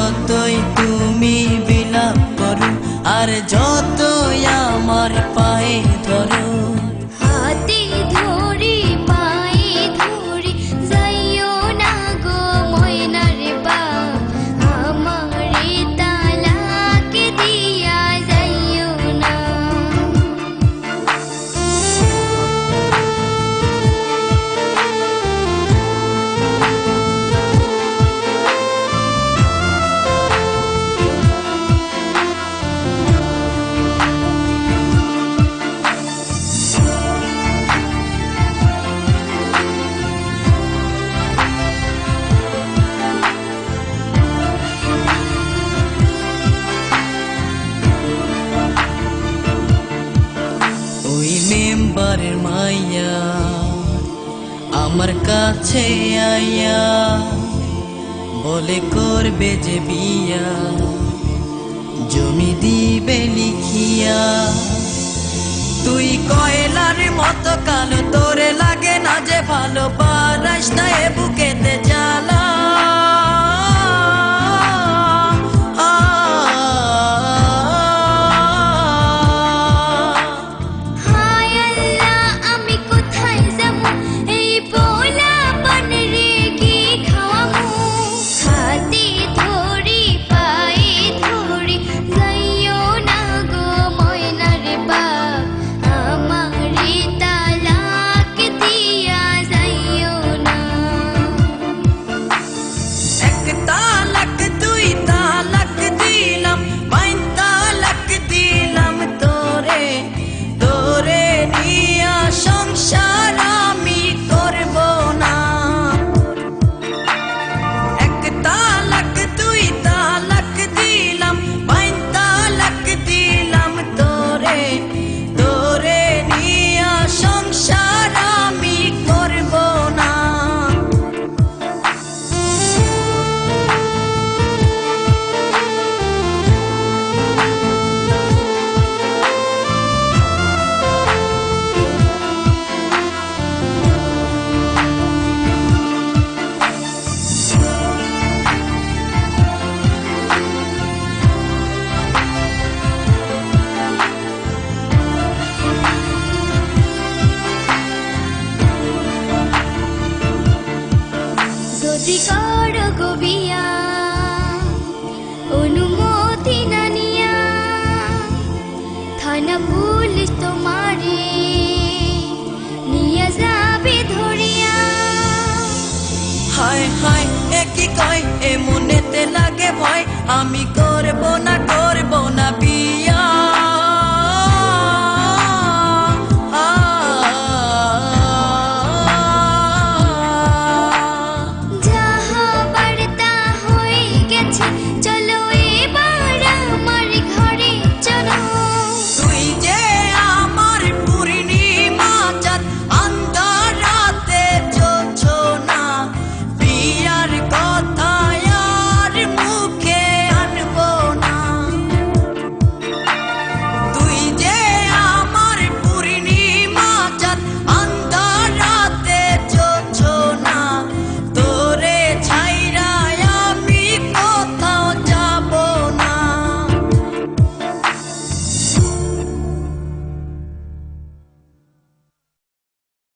যতই তুমি বিলাপ করো আর যতই আমার পায়ে ধরো, হাতে ধরি পায়ে ধরি যাইও না গো ময়নার বাপ, আমারে তালাক দিয়া যাইও না। ওই মেম্বারের মাইয়া আমার কাছে আইয়া বলে করবে যে বিয়া, জমি দিবে লিখিয়া। তুই কয়লার মতো কালো, তোরে লাগে না যে ভালো, পারাস না এ বুকেতে জ্বালা। যদি করো গো বিয়া অনুমতি না নিয়া, থানা পুলিশ তোমারে নিয়ে যাবে ধরিয়া। হায় হায় এ কি কয়, এ মনেতে লাগে ভয়, আমি করব না।